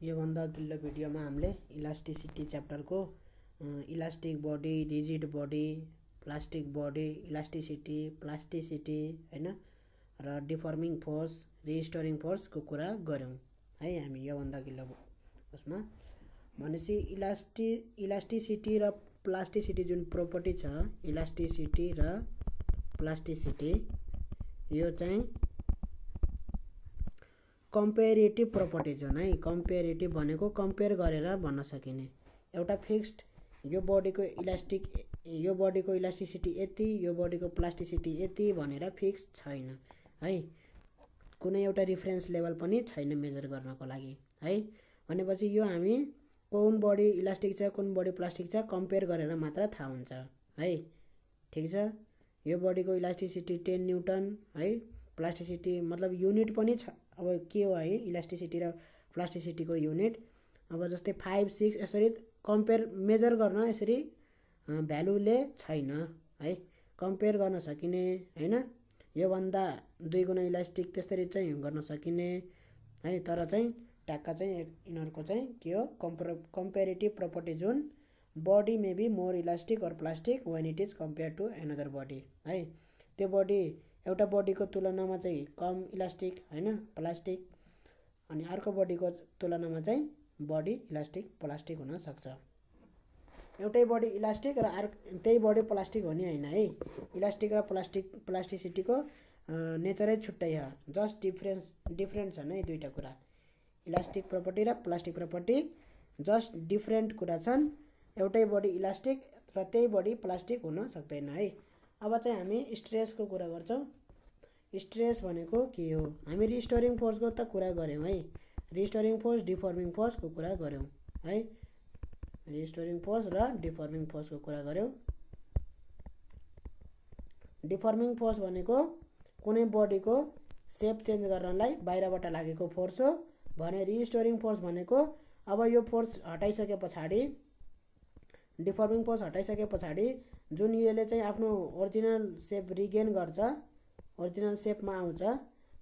योभन्दा अघिल्लो भिडियोमा हामीले इलास्टिसिटी च्याप्टरको elastic body, rigid body, plastic body, plasticity हैन र डिफर्मिङ फोर्स, रिस्टोरिङ फोर्सको कुरा गऱ्यौँ है हामी योभन्दा अघिल्लो उसमा। भनेपछि इलास्टिसिटी र प्लास्टिसिटी जुन प्रोपर्टी छ, इलास्टिसिटी र प्लास्टिसिटी यो चाहिँ कम्पेरेटिभ प्रोपर्टिज हुन् है। कम्पेरेटिभ भनेको कम्पेयर गरेर भन्न सकिने। एउटा फिक्स्ड यो बडीको इलास्टिसिटी यति, यो बडीको प्लास्टिसिटी यति भनेर फिक्स छैन है। कुनै एउटा रिफरेन्स लेभल पनि छैन मेजर गर्नको लागि है। भनेपछि यो हामी कुन बडी इलास्टिक छ, कुन बडी प्लास्टिक छ कम्पेयर गरेर मात्र थाहा हुन्छ है। ठिक छ। यो बडीको इलास्टिसिटी 10 न्युटन है। प्लास्टिसिटी मतलब युनिट पनि छ। अब के हो है इलास्टिसिटी र प्लास्टिसिटीको युनिट। अब जस्तै 5, 6 यसरी कम्पेयर मेजर गर्न यसरी भ्यालुले छैन है। कम्पेयर गर्न सकिने हैन। योभन्दा 2 गुणा इलास्टिक त्यसरी चाहिँ गर्न सकिने है। तर चाहिँ ट्याक्क चाहिँ यिनीहरूको चाहिँ के हो कम्पेरेटिभ प्रोपर्टी जुन body may be more elastic or plastic when it is compare to another body है। त्यो बडी एउटा बडीको तुलनामा चाहिँ कम इलास्टिक हैन प्लास्टिक, अनि अर्को बडीको तुलनामा चाहिँ बडी इलास्टिक प्लास्टिक हुन सक्छ। एउटै बडी इलास्टिक र त्यही बडी प्लास्टिक हुने हैन है। इलास्टिक र प्लास्टिसिटीको नेचरै छुट्टै हो। जस्ट डिफरेन्ट छन् है दुईटा कुरा। इलास्टिक प्रोपर्टी र प्लास्टिक प्रोपर्टी जस्ट डिफरेन्ट कुरा छन्। एउटै बडी इलास्टिक र त्यही बडी प्लास्टिक हुन सक्दैन है। अब चाहिँ हामी स्ट्रेसको कुरा गर्छौँ। स्ट्रेस भनेको के हो? हामी रिस्टोरिङ फोर्सको त कुरा गऱ्यौँ है। रिस्टोरिङ फोर्स, डिफर्मिङ फोर्सको कुरा गऱ्यौँ है। रिस्टोरिङ फोर्स र डिफर्मिङ फोर्सको कुरा गऱ्यौँ। डिफर्मिङ फोर्स भनेको कुनै बडीको सेप चेन्ज गर्नलाई बाहिरबाट लागेको फोर्स हो भने रिस्टोरिङ फोर्स भनेको अब यो फोर्स हटाइसके पछाडि, डिफर्मिङ फोर्स हटाइसके पछाडि जुन यसले चाहिँ आफ्नो ओरिजिनल सेप रिगेन गर्छ, ओरिजिनल सेपमा आउँछ,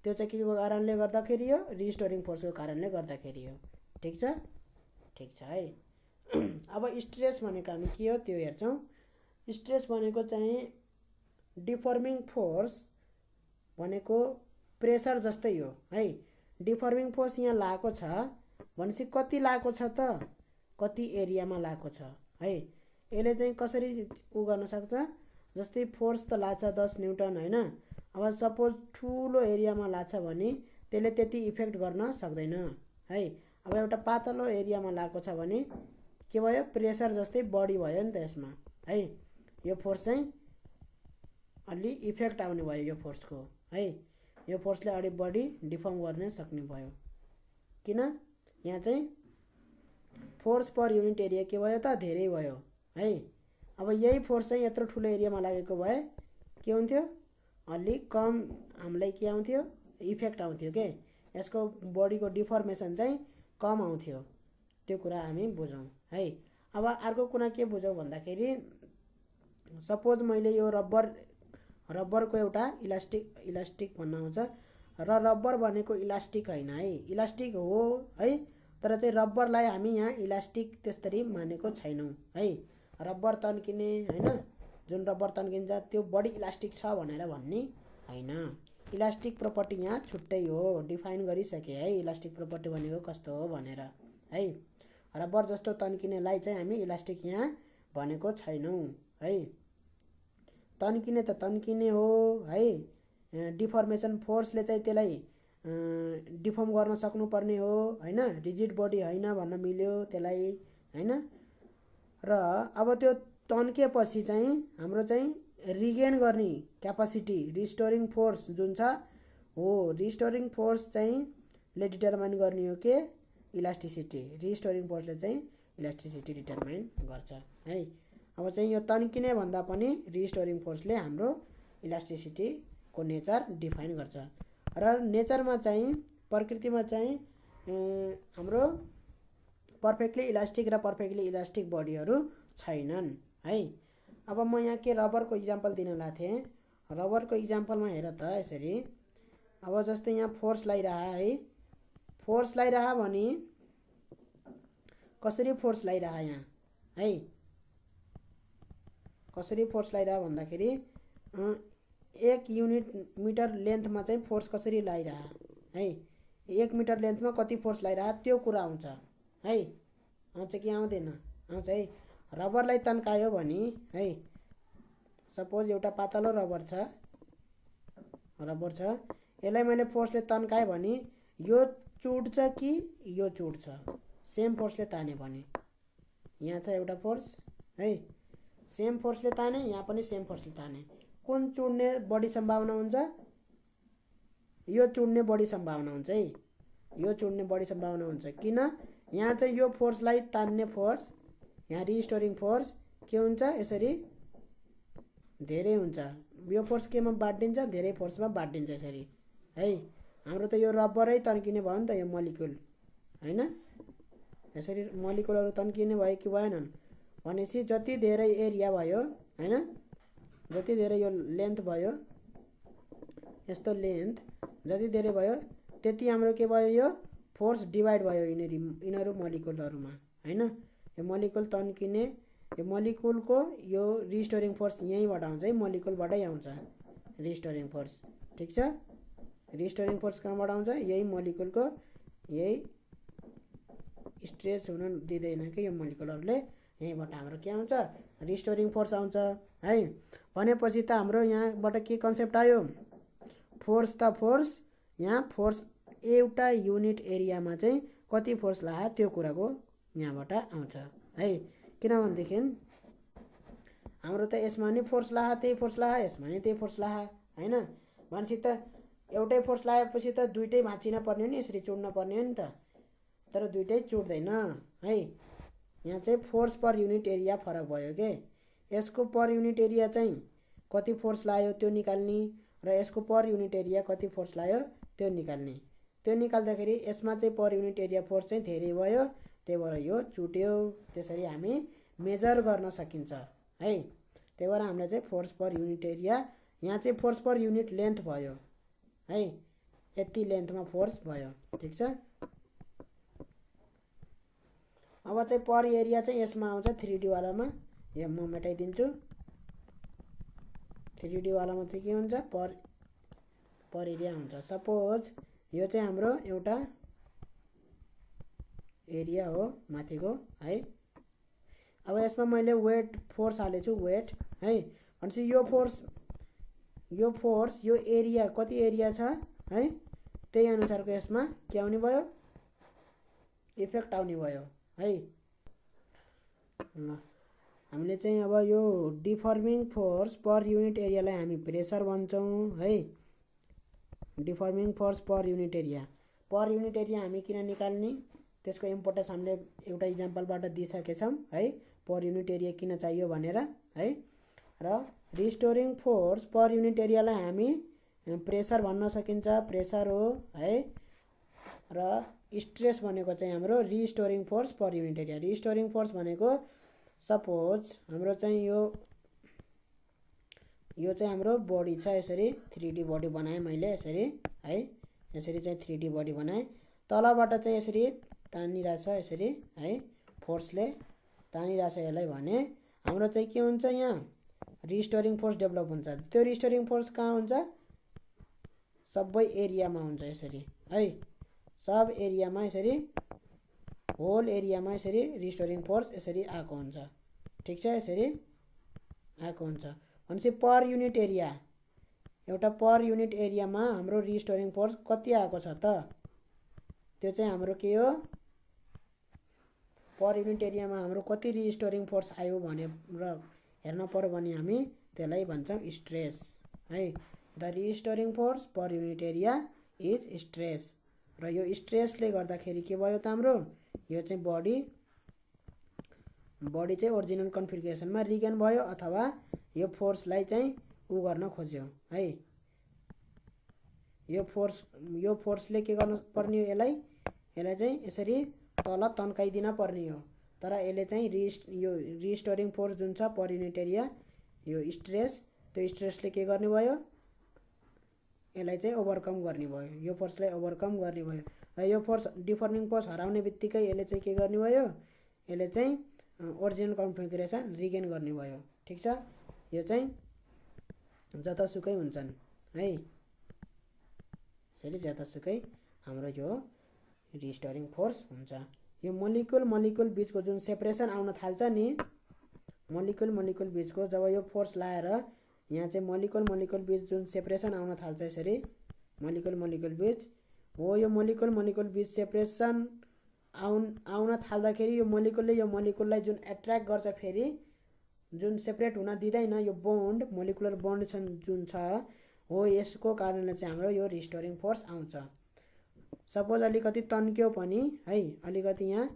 त्यो चाहिँ के को कारणले गर्दाखेरि हो? रिस्टोरिङ फोर्सको कारणले गर्दाखेरि हो। ठिक छ? ठिक छ है। अब स्ट्रेस भनेको हामी के हो त्यो हेर्छौँ। स्ट्रेस भनेको चाहिँ डिफर्मिङ फोर्स भनेको प्रेसर जस्तै हो है। डिफर्मिङ फोर्स यहाँ लागेको छ भनेपछि कति लागेको छ त? कति एरियामा लागेको छ है। यसले चाहिँ कसरी उ गर्न सक्छ? जस्तै फोर्स त लाग्छ 10 न्युटन हैन। अब सपोज ठुलो एरियामा लाग्छ भने त्यसले त्यति इफेक्ट गर्न सक्दैन है। अब एउटा पातलो एरियामा लागेको छ भने के भयो? प्रेसर जस्तै बढी भयो नि त यसमा है। यो फोर्स चाहिँ अलि इफेक्ट आउने भयो यो फोर्सको है। यो फोर्सले अलि बढी डिफर्म गर्न सक्ने भयो। किन? यहाँ चाहिँ फोर्स पर युनिट एरिया के भयो त? धेरै भयो है। अब यही फोर्स चाहिँ यत्रो ठुलो एरियामा लागेको भए के हुन्थ्यो? अलि कम हामीलाई के आउँथ्यो? इफेक्ट आउँथ्यो के। यसको बडीको डिफर्मेसन चाहिँ कम आउँथ्यो। त्यो कुरा हामी बुझौँ है। अब अर्को कुरा के बुझौँ भन्दाखेरि सपोज मैले यो रब्बरको एउटा इलास्टिक भन्न आउँछ र रब्बर भनेको इलास्टिक हैन है। इलास्टिक हो है, तर चाहिँ रब्बरलाई हामी यहाँ इलास्टिक त्यसरी मानेको छैनौँ है। रब्बर तन्किने हैन, जुन रब्बर तन्किन्छ त्यो बडी इलास्टिक छ भनेर भन्ने हैन। इलास्टिक प्रोपर्टी यहाँ छुट्टै हो, डिफाइन गरिसके है। इलास्टिक प्रोपर्टी भनेको कस्तो हो भनेर है। रब्बर जस्तो तन्किनेलाई चाहिँ हामी इलास्टिक यहाँ भनेको छैनौँ है। तन्किने त तन्किने हो है। डिफर्मेसन फोर्सले चाहिँ त्यसलाई डिफर्म गर्न सक्नुपर्ने हो हैन। रिजिड बडी हैन भन्न मिल्यो त्यसलाई हैन। र अब त्यो तन्केपछि चाहिँ हाम्रो चाहिँ रिगेन गर्ने क्यापासिटी, रिस्टोरिङ फोर्स जुन छ हो, रिस्टोरिङ फोर्स चाहिँ ले डिटरमाइन गर्ने हो के? इलास्टिसिटी। रिस्टोरिङ फोर्सले चाहिँ इलास्टिसिटी डिटरमाइन गर्छ है। अब चाहिँ यो तन्किने भन्दा पनि रिस्टोरिङ फोर्सले हाम्रो इलास्टिसिटीको नेचर डिफाइन गर्छ। र नेचरमा चाहिँ प्रकृतिमा चाहिँ हाम्रो पर्फेक्टली इलास्टिक र पर्फेक्टली इलास्टिक बडीहरू छैनन् है। अब म यहाँ के रबरको इक्जाम्पल दिन लाग्थेँ। रबरको इक्जाम्पलमा हेर त यसरी। अब जस्तै यहाँ फोर्स लगाइरह है। फोर्स लगाइरह भने कसरी फोर्स लगाइरह यहाँ है, कसरी फोर्स लगाइरह भन्दाखेरि 1 युनिट मिटर लेन्थमा चाहिँ फोर्स कसरी लगाइरह है, 1 मिटर लेन्थमा कति फोर्स लगाइरह त्यो कुरा आउँछ है। आउँछ कि आउँदैन? आउँछ है। रबरलाई तन्कायो भने है, सपोज एउटा पातलो रबर छ, यसलाई मैले फोर्सले तन्काएँ भने यो चुड्छ कि यो चुड्छ? सेम फोर्सले ताने भने यहाँ छ एउटा फोर्स है, सेम फोर्सले ताने, यहाँ पनि सेम फोर्सले ताने, कुन चुड्ने बढी सम्भावना हुन्छ? यो चुड्ने बढी सम्भावना हुन्छ है, यो चुड्ने बढी सम्भावना हुन्छ। किन? यहाँ चाहिँ यो फोर्सलाई तान्ने फोर्स, यहाँ रिस्टोरिङ फोर्स के हुन्छ? यसरी धेरै हुन्छ। यो फोर्स केमा बाँडिन्छ? धेरै फोर्समा बाँडिन्छ यसरी है। हाम्रो त यो रबरै तन्किने भयो नि त, यो मोलिक्युल हैन, यसरी मोलिक्युलहरू तन्किने भयो कि भएनन्? भनेपछि जति धेरै एरिया भयो हैन, जति धेरै यो लेन्थ भयो, यस्तो लेन्थ जति धेरै भयो त्यति हाम्रो के भयो? यो फोर्स डिभाइड भयो यिनीहरू मोलिक्युलहरूमा हैन। यो मोलिक्युल तन्किने, यो मोलिक्युलको यो रिस्टोरिङ फोर्स यहीँबाट आउँछ है, मोलिक्युलबाटै आउँछ रिस्टोरिङ फोर्स। ठिक छ, रिस्टोरिङ फोर्स कहाँबाट आउँछ? यही मोलिक्युलको, यही स्ट्रेच हुन दिँदैन कि यो मोलिक्युलहरूले, यहीँबाट हाम्रो के आउँछ? रिस्टोरिङ फोर्स आउँछ है। भनेपछि त हाम्रो यहाँबाट के कन्सेप्ट आयो? फोर्स त फोर्स, यहाँ फोर्स एउटा युनिट एरियामा चाहिँ कति फोर्स लाग्यो त्यो कुराको यहाँबाट आउँछ है। किनभनेदेखि हाम्रो त यसमा नि फोर्स लाग्यो, त्यही फोर्स लाग्यो, यसमा नि त्यही फोर्स लाग्यो हैन। भनेपछि त एउटै फोर्स लगाएपछि त दुइटै भाँचिन पर्ने हो नि, यसरी चुड्न पर्ने हो नि त, तर दुइटै चुड्दैन है। यहाँ चाहिँ फोर्स पर युनिट एरिया फरक भयो के, यसको पर युनिट एरिया चाहिँ कति फोर्स लाग्यो त्यो निकाल्ने र यसको पर युनिट एरिया कति फोर्स लाग्यो त्यो निकाल्ने। त्यो निकाल्दाखेरि यसमा चाहिँ पर युनिट एरिया फोर्स चाहिँ धेरै भयो, त्यही भएर यो चुट्यो। त्यसरी हामी मेजर गर्न सकिन्छ है। त्यही भएर हामीलाई चाहिँ फोर्स पर युनिट एरिया, यहाँ चाहिँ फोर्स पर युनिट लेन्थ भयो है, यति लेन्थमा फोर्स भयो। ठिक छ। अब चाहिँ पर एरिया चाहिँ यसमा आउँछ 3D वालामा, यो म मेटाइदिन्छु। 3D वालामा चाहिँ के हुन्छ? पर एरिया हुन्छ। सपोज यो चाहिँ हाम्रो एउटा एरिया हो माथिको है। अब यसमा मैले वेट फोर्स हालेछु, वेट है। भनेपछि यो फोर्स यो एरिया कति एरिया छ है, त्यही अनुसारको यसमा के आउने भयो? इफेक्ट आउने भयो है। ल हामीले चाहिँ अब यो डिफर्मिङ फोर्स पर युनिट एरियालाई हामी प्रेसर भन्छौँ है। Deforming force per unit area, per unit area हामी किन निकाल्ने त्यसको इम्पोर्टेन्स हामीले एउटा इक्जाम्पलबाट दिइसकेछौँ है, पर युनिट एरिया किन चाहियो भनेर है। र रिस्टोरिङ फोर्स पर युनिट एरियालाई हामी प्रेसर भन्न सकिन्छ, प्रेसर हो है। र स्ट्रेस भनेको चाहिँ हाम्रो restoring force per unit area. Restoring force भनेको सपोज हाम्रो चाहिँ यो चाहिँ हाम्रो बडी छ, यसरी 3D बडी बनाएँ मैले यसरी है, यसरी चाहिँ 3D बडी बनाएँ। तलबाट चाहिँ यसरी तानिरहेछ यसरी है, फोर्सले तानिरहेछ यसलाई भने हाम्रो चाहिँ के हुन्छ? यहाँ रिस्टोरिङ फोर्स डेभलप हुन्छ। त्यो रिस्टोरिङ फोर्स कहाँ हुन्छ? सबै एरियामा हुन्छ यसरी है, सब एरियामा यसरी, होल एरियामा यसरी रिस्टोरिङ फोर्स यसरी आएको हुन्छ। ठिक छ, यसरी आएको हुन्छ। भनेपछि पर युनिट एरिया, एउटा पर युनिट एरियामा हाम्रो रिस्टोरिङ फोर्स कति आएको छ त? त्यो चाहिँ हाम्रो के हो? पर युनिट एरियामा हाम्रो कति रिस्टोरिङ फोर्स आयो भनेर हेर्न पर्यो भने हामी त्यसलाई भन्छौँ स्ट्रेस है। The restoring force per unit area is stress. र यो स्ट्रेसले गर्दाखेरि के भयो त हाम्रो? यो चाहिँ बडी चाहिँ ओरिजिनल कन्फिगरेसनमा रिगेन भयो, अथवा यो फोर्सलाई चाहिँ उ गर्न खोज्यो है। यो फोर्सले के गर्नु पर्ने हो? यसलाई चाहिँ यसरी तल तन्काइदिन पर्ने हो। तर यसले चाहिँ यो रिस्टोरिङ फोर्स जुन छ पर युनिट एरिया, यो स्ट्रेस, त्यो स्ट्रेसले के गर्ने भयो? यसलाई चाहिँ ओभरकम गर्ने भयो, यो फोर्सलाई ओभरकम गर्ने भयो। र यो फोर्स डिफर्मिङ फोर्स हराउने बित्तिकै यसले चाहिँ के गर्ने भयो? यसले चाहिँ ओरिजिनल कन्फिगरेसन रिगेन गर्ने भयो। ठिक छ, यो चाहिँ जतासुकै हुन्छन् है, यसरी जतासुकै हाम्रो यो रिस्टोरिङ फोर्स हुन्छ। यो मोलिकुल बीचको जुन सेपरेसन आउन थाल्छ नि, मोलिकुल बीचको जब यो फोर्स लाएर यहाँ चाहिँ मोलिकुल बीच जुन सेपरेसन आउन थाल्छ यसरी मोलिकुल बीच हो, यो मोलिकुल बीच सेपरेसन आउन थाल्दाखेरि यो मोलिकुलले यो मोलिकुललाई जुन एट्र्याक्ट गर्छ, फेरि जुन सेपरेट हुन दिँदैन, यो बोन्ड मोलिकुलर बोन्ड जुन छ हो, यसको कारणले चाहिँ हाम्रो यो रिस्टोरिङ फोर्स आउँछ। सपोज अलिकति तन्क्यो पनि है, अलिकति यहाँ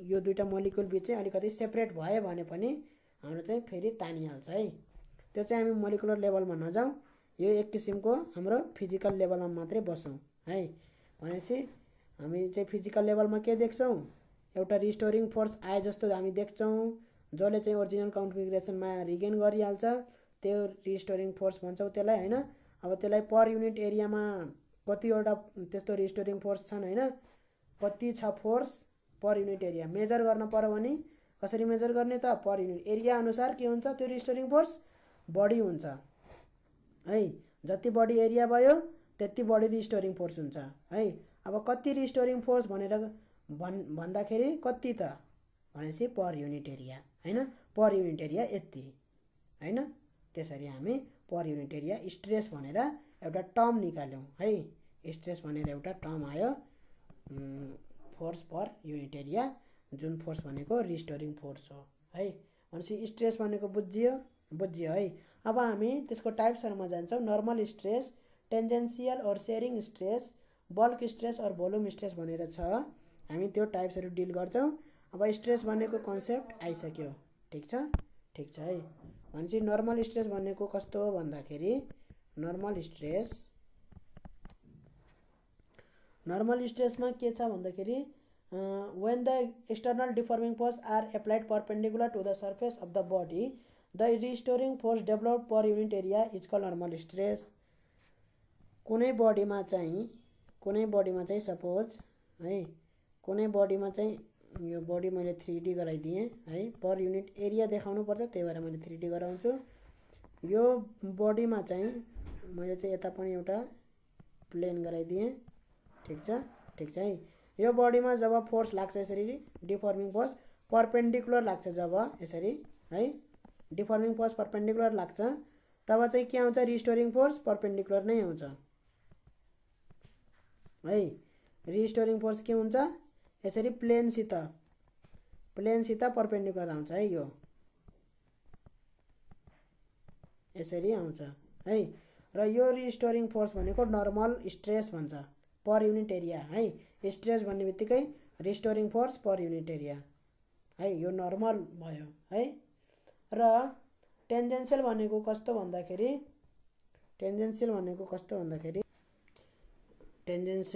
यो दुईटा मोलिकुल बीच चाहिँ अलिकति सेपरेट भयो भने पनि हाम्रो चाहिँ फेरि तानिहाल्छ है। त्यो चाहिँ हामी मोलिकुलर लेभलमा नजाउँ, यो एक किसिमको हाम्रो फिजिकल लेभलमा मात्रै बसौँ है। भनेपछि हामी चाहिँ फिजिकल लेभलमा के देख्छौँ, एउटा रिस्टोरिङ फोर्स आए जस्तो हामी देख्छौँ, जसले चाहिँ ओरिजिनल कन्फिगरेसनमा रिगेन गरिहाल्छ, त्यो रिस्टोरिङ फोर्स भन्छौँ त्यसलाई हैन। अब त्यसलाई पर युनिट एरियामा कतिवटा त्यस्तो रिस्टोरिङ फोर्स छन् हैन, कति छ force per unit area measure गर्न पर्यो भने कसरी मेजर गर्ने त, पर युनिट एरिया अनुसार के हुन्छ त्यो रिस्टोरिङ फोर्स बढी हुन्छ है। जति बढी एरिया भयो त्यति बढी रिस्टोरिङ फोर्स हुन्छ है। अब कति रिस्टोरिङ फोर्स भनेर भन्दाखेरि कति त भनेपछि पर युनिट एरिया हैन, पर युनिट एरिया यति हैन। त्यसरी हामी पर युनिट एरिया स्ट्रेस भनेर एउटा टर्म निकाल्यौँ है, स्ट्रेस भनेर एउटा टर्म आयो, फोर्स पर युनिट एरिया, जुन फोर्स भनेको रिस्टोरिङ फोर्स हो है। भनेपछि स्ट्रेस भनेको बुझ्यो है। अब हामी त्यसको टाइप्सहरुमा जान्छौँ। नर्मल स्ट्रेस, टेन्जेन्सियल और सेयरिङ स्ट्रेस, बल्क स्ट्रेस और भोल्युम स्ट्रेस भनेर छ, हामी त्यो टाइप्सहरु डिल गर्छौँ। अब स्ट्रेस भनेको कन्सेप्ट आइसक्यो, ठीक छ है। भनेपछि नर्मल स्ट्रेस भनेको कस्तो हो भन्दाखेरि नर्मल स्ट्रेसमा के छ भन्दाखेरि when the external deforming force are applied perpendicular to the surface of the body, the restoring force developed per unit area is called normal stress. कुनै बडीमा चाहिँ सपोज है, कुनै बडीमा चाहिँ यो बडी मैले 3D गराइदिएँ है, पर युनिट एरिया देखाउनु पर्छ, त्यही भएर मैले 3D गराउँछु। यो बडीमा चाहिँ मैले चाहिँ यता पनि एउटा प्लेन गराइदिएँ, ठीक छ है। यो बडीमा जब फोर्स लाग्छ यसरी डिफर्मिङ फोर्स परपेन्डिकुलर लाग्छ, जब यसरी है डिफर्मिङ फोर्स परपेन्डिकुलर लाग्छ तब चाहिँ के आउँछ, रिस्टोरिङ फोर्स परपेन्डिकुलर नै आउँछ है। रिस्टोरिङ फोर्स के हुन्छ, यसरी प्लेनसित परपेन्डिकुलर आउँछ है, यो यसरी आउँछ है। र यो रिस्टोरिङ फोर्स भनेको नर्मल स्ट्रेस भन्छ पर युनिट एरिया है। स्ट्रेस भन्ने बित्तिकै restoring force per unit area है, यो नर्मल भयो है। र टेन्जेन्सियल भनेको कस्तो भन्दाखेरि टेन्जेन्सियल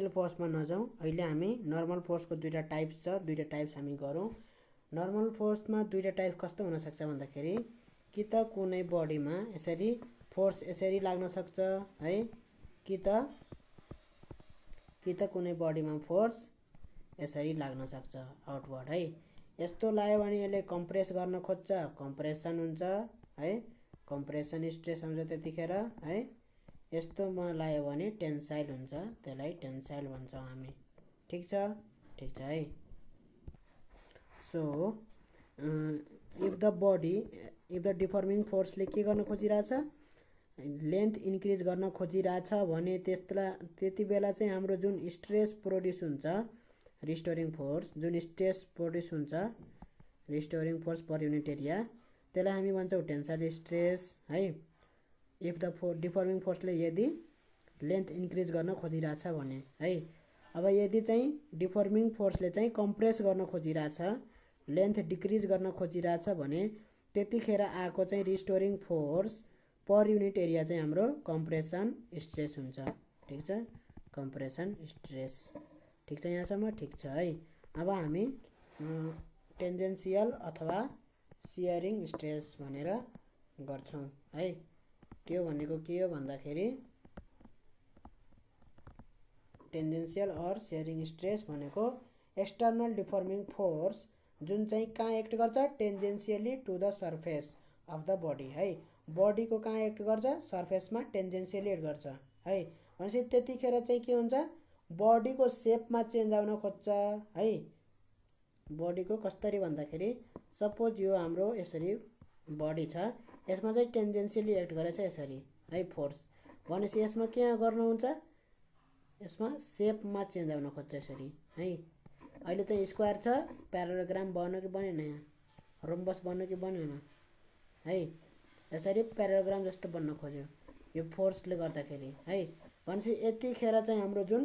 फोर्समा नजाउँ, अहिले हामी नर्मल फोर्सको दुईटा टाइप्स छ, दुईटा टाइप्स हामी गरौँ। नर्मल फोर्समा दुईटा टाइप कस्तो हुन सक्छ भन्दाखेरि कि त कुनै बडीमा यसरी फोर्स यसरी लाग्न सक्छ है, कि त कुनै बडीमा फोर्स यसरी लाग्न सक्छ आउटवर्ड है। यस्तो लाग्यो भने यसले कम्प्रेस गर्न खोज्छ, कम्प्रेसन हुन्छ है, कम्प्रेसन स्ट्रेस आउँछ त्यतिखेर है। यस्तोमा लाग्यो भने टेन्साइल हुन्छ, त्यसलाई टेन्साइल भन्छौँ हामी, ठीक छ है। सो इफ द डिफर्मिङ फोर्सले के गर्न खोजिरहेछ, लेन्थ इन्क्रिज गर्न खोजिरहेछ भने त्यति बेला चाहिँ हाम्रो जुन स्ट्रेस प्रोड्युस हुन्छ, रिस्टोरिङ फोर्स जुन स्ट्रेस प्रोड्युस हुन्छ, restoring force per unit area, त्यसलाई हामी भन्छौँ टेन्साइल स्ट्रेस है। इफ द डिफर्मिङ फोर्सले यदि लेन्थ इन्क्रिज गर्न खोजिरहेछ भने है। अब यदि चाहिँ डिफर्मिङ फोर्सले चाहिँ कम्प्रेस गर्न खोजिरहेछ, लेन्थ डिक्रिज गर्न खोजिरहेछ भने त्यतिखेर आएको चाहिँ restoring force per unit area चाहिँ हाम्रो कम्प्रेसन स्ट्रेस हुन्छ, ठीक छ, कम्प्रेसन स्ट्रेस, ठीक छ यहाँसम्म, ठीक छ है। अब हामी टेन्जेन्सियल अथवा सियरिङ स्ट्रेस भनेर गर्छौँ है। त्यो भनेको के हो भन्दाखेरि टेन्जेन्सियल और सियरिङ स्ट्रेस भनेको एक्सटर्नल डिफर्मिङ फोर्स जुन चाहिँ कहाँ एक्ट गर्छ, tangentially to the surface of the body है। बडीको कहाँ एक्ट गर्छ, सर्फेसमा टेन्जेन्सियली एक्ट गर्छ है। भनेपछि त्यतिखेर चाहिँ के हुन्छ, बडीको सेपमा चेन्ज आउन खोज्छ है। बडीको कसरी भन्दाखेरि सपोज यो हाम्रो यसरी बडी छ, यसमा चाहिँ टेन्जेन्सियली एक्ट गरेछ यसरी है फोर्स। भनेपछि यसमा के गर्नुहुन्छ, यसमा सेपमा चेन्ज आउन खोज्छ यसरी है। अहिले चाहिँ स्क्वायर छ, प्यारालोग्राम बन्यो कि बनेन, यहाँ रोम्बस बन्यो कि बनेन है। यसरी प्यारालोग्राम जस्तो बन्न खोज्यो यो फोर्सले गर्दाखेरि है। भनेपछि यतिखेर चाहिँ हाम्रो जुन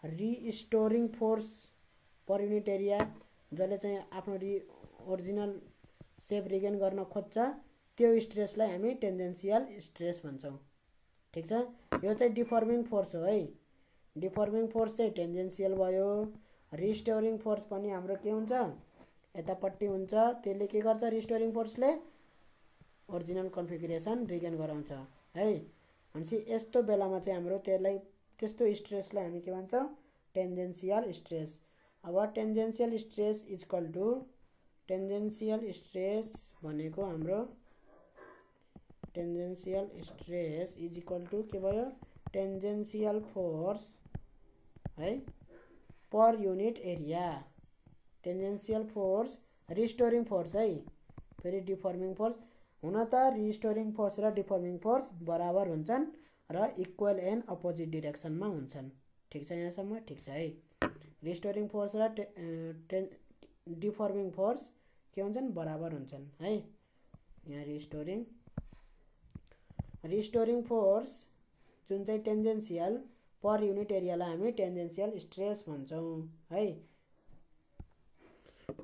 restoring force per unit area जसले चाहिँ आफ्नो ओरिजिनल सेप रिगेन गर्न खोज्छ, त्यो स्ट्रेसलाई हामी टेन्जेन्सियल स्ट्रेस भन्छौँ। ठिक छ, यो चाहिँ डिफर्मिङ फोर्स हो है। डिफर्मिङ फोर्स चाहिँ टेन्जेन्सियल भयो। रिस्टोरिङ फोर्स पनि हाम्रो के हुन्छ, यतापट्टि हुन्छ। त्यसले के गर्छ, रिस्टोरिङ फोर्सले ओरिजिनल कन्फिगरेसन रिगेन गराउँछ है। भनेपछि यस्तो बेलामा चाहिँ हाम्रो त्यस्तो स्ट्रेसलाई हामी के भन्छौँ, टेन्जेन्सियल स्ट्रेस। अब tangential stress is equal to, tangential stress भनेको हाम्रो tangential stress is equal to के भयो, टेन्जेन्सियल फोर्स है per unit area. Tangential force restoring force है, फेरि डिफर्मिङ फोर्स। हुन त रिस्टोरिङ फोर्स र डिफर्मिङ फोर्स बराबर हुन्छन् र इक्वल एन्ड अपोजिट डिरेक्सनमा हुन्छन्। ठिक छ, यहाँसम्म ठिक छ है। रिस्टोरिङ फोर्स र डिफर्मिङ फोर्स के हुन्छन्, बराबर हुन्छन् है। यहाँ रिस्टोरिङ फोर्स जुन चाहिँ टेन्जेन्सियल पर युनिट एरियालाई हामी टेन्जेन्सियल स्ट्रेस भन्छौँ है।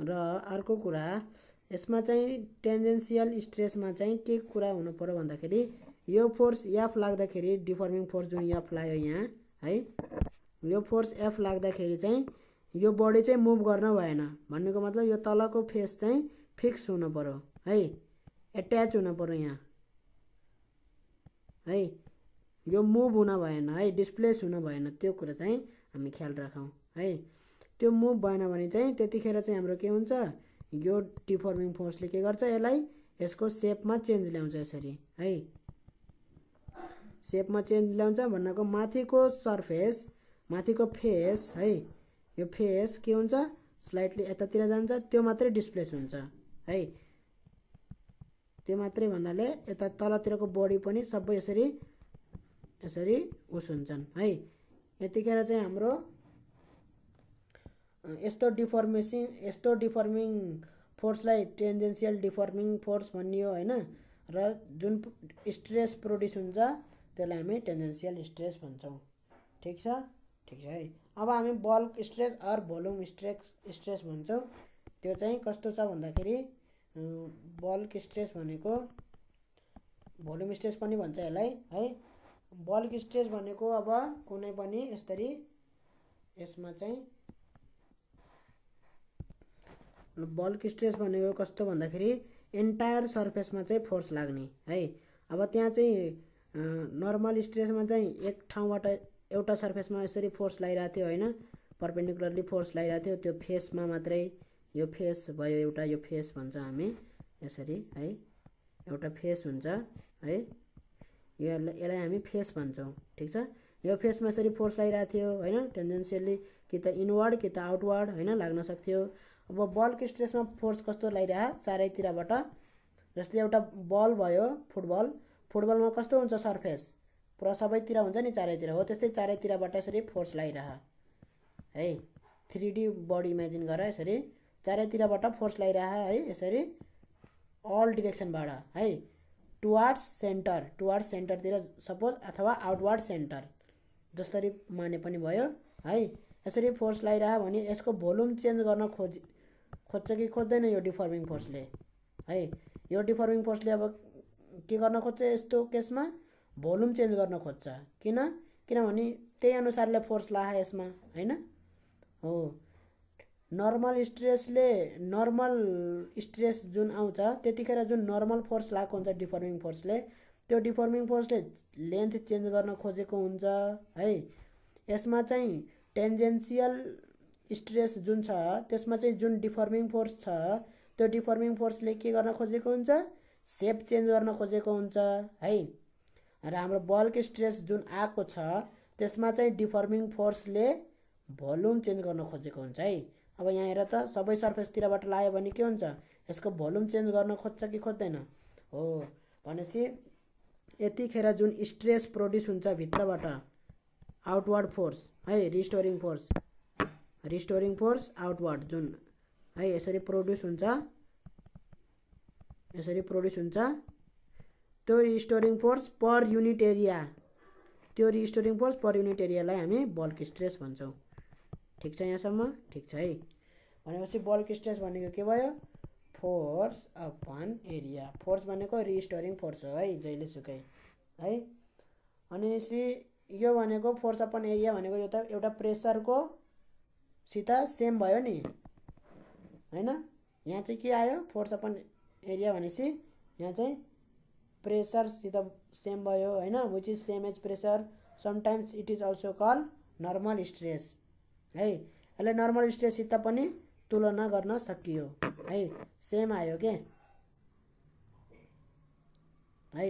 र अर्को कुरा यसमा चाहिँ टेन्जेन्सियल स्ट्रेसमा चाहिँ के कुरा हुनु पर्यो भन्दाखेरि, यो फोर्स एफ लाग्दाखेरि, डिफर्मिङ फोर्स जुन एफ लाग्यो यहाँ है, यो फोर्स एफ लाग्दाखेरि चाहिँ यो बडी चाहिँ मुभ गर्न भएन। भन्नुको मतलब यो तलको फेस चाहिँ फिक्स हुनु पर्यो है, एट्याच हुनु पर्यो यहाँ है। यो मुभ हुन भएन है, डिस्प्लेस हुन भएन। त्यो कुरा चाहिँ हामी ख्याल राखौँ है। त्यो मुभ भएन भने चाहिँ त्यतिखेर चाहिँ हाम्रो के हुन्छ, यो डिफर्मिङ फोर्सले के गर्छ, यसलाई यसको सेपमा चेन्ज ल्याउँछ यसरी है। सेपमा चेन्ज ल्याउँछ भन्नको माथिको सर्फेस, माथिको फेस है, यो फेस के हुन्छ, स्लाइटली यतातिर जान्छ, त्यो मात्रै डिस्प्लेस हुन्छ है। त्यो मात्रै भन्नाले यता तलतिरको बडी पनि सबै यसरी उस हुन्छन् है। यतिखेर चाहिँ हाम्रो यस्तो डिफर्मिङ फोर्सलाई टेन्जेन्सियल डिफर्मिङ फोर्स भनियो हैन। र जुन स्ट्रेस प्रोड्युस हुन्छ त्यसलाई हामी टेन्जेन्सियल स्ट्रेस भन्छौँ। ठिक छ, ठिक छ है। अब हामी bulk stress or volume stress भन्छौँ। त्यो चाहिँ कस्तो छ भन्दाखेरि, बल्क स्ट्रेस भनेको भोल्युम स्ट्रेस पनि भन्छ यसलाई है। बल्क स्ट्रेस भनेको अब कुनै पनि यसरी यसमा चाहिँ बल्क स्ट्रेस भनेको कस्तो भन्दाखेरि एन्टायर सर्फेसमा चाहिँ फोर्स लाग्ने है। अब त्यहाँ चाहिँ नर्मल स्ट्रेसमा चाहिँ एक ठाउँबाट एउटा सर्फेसमा यसरी फोर्स लागिरहेको थियो होइन, परपेन्डिकुलरली फोर्स लागिरहेको थियो, त्यो फेसमा मात्रै। यो फेस भयो एउटा, यो फेस भन्छ हामी यसरी है, एउटा फेस हुन्छ है, यसलाई हामी फेस भन्छौँ। ठिक छ, यो फेसमा यसरी फोर्स लागिरहेको थियो होइन, टेन्जेन्सियली कि त इनवर्ड कि त आउटवर्ड होइन लाग्न सक्थ्यो। अब बल्क स्ट्रेसमा फोर्स कस्तो लागिरहेको, चारैतिरबाट। जस्तै एउटा बल भयो, फुटबलमा कस्तो हुन्छ सर्फेस, पुरा सबैतिर हुन्छ नि, चारैतिर हो त्यस्तै चारैतिरबाट यसरी फोर्स लागिरहेको है। 3D बडी इमेजिन गर, यसरी चारैतिरबाट फोर्स लागिरहेको है, यसरी अल डिरेक्सनबाट है, टुवार्ड्स सेन्टरतिर सपोज, अथवा आउटवर्ड सेन्टर जसरी माने पनि भयो है। यसरी फोर्स लागिरहेको भने यसको भोल्युम चेन्ज गर्न खोज्छ कि खोज्दैन यो डिफर्मिङ फोर्सले है। यो डिफर्मिङ फोर्सले अब के गर्न खोज्छ, यस्तो केसमा भोल्युम चेन्ज गर्न खोज्छ। किनभने त्यही अनुसारले फोर्स लाग्यो यसमा हैन हो। नर्मल स्ट्रेस जुन आउँछ त्यतिखेर जुन नर्मल फोर्स लागेको हुन्छ डिफर्मिङ फोर्सले, त्यो डिफर्मिङ फोर्सले लेन्थ चेन्ज गर्न खोजेको हुन्छ है। यसमा चाहिँ टेन्जेन्सियल स्ट्रेस जुन छ त्यसमा चाहिँ जुन डिफर्मिङ फोर्स छ त्यो डिफर्मिङ फोर्सले के गर्न खोजेको हुन्छ, सेप चेन्ज गर्न खोजेको हुन्छ है। र हाम्रो बल्क स्ट्रेस जुन आएको छ त्यसमा चाहिँ डिफर्मिङ फोर्सले भोल्युम चेन्ज गर्न खोजेको हुन्छ है। अब यहाँ हेर त सबै सर्फेसतिरबाट लाग्यो भने के हुन्छ, यसको भोल्युम चेन्ज गर्न खोज्छ कि खोज्दैन हो। भनेपछि यतिखेर जुन स्ट्रेस प्रोड्युस हुन्छ भित्रबाट आउटवर्ड फोर्स है, रिस्टोरिङ फोर्स आउटवर्ड जुन है यसरी प्रोड्युस हुन्छ, त्यो restoring force per unit area, त्यो रिस्टोरिङ फोर्स पर युनिट एरियालाई हामी बल्क स्ट्रेस भन्छौँ। ठिक छ यहाँसम्म? ठिक छ है। भनेपछि बल्क स्ट्रेस भनेको के भयो, फोर्स अपन एरिया। फोर्स भनेको रिस्टोरिङ फोर्स हो है जहिलेसुकै है। भनेपछि यो भनेको फोर्स अपन एरिया भनेको यो त एउटा प्रेसरको सित सेम भयो नि हैन। यहाँ चाहिँ के आयो, फोर्स अपन एरिया भनेपछि यहाँ चाहिँ प्रेसरसित सेम भयो हैन, which is same as pressure. Sometimes it is also call normal stress है। यसलाई नर्मल स्ट्रेससित पनि तुलना गर्न सकियो है, सेम आयो के है।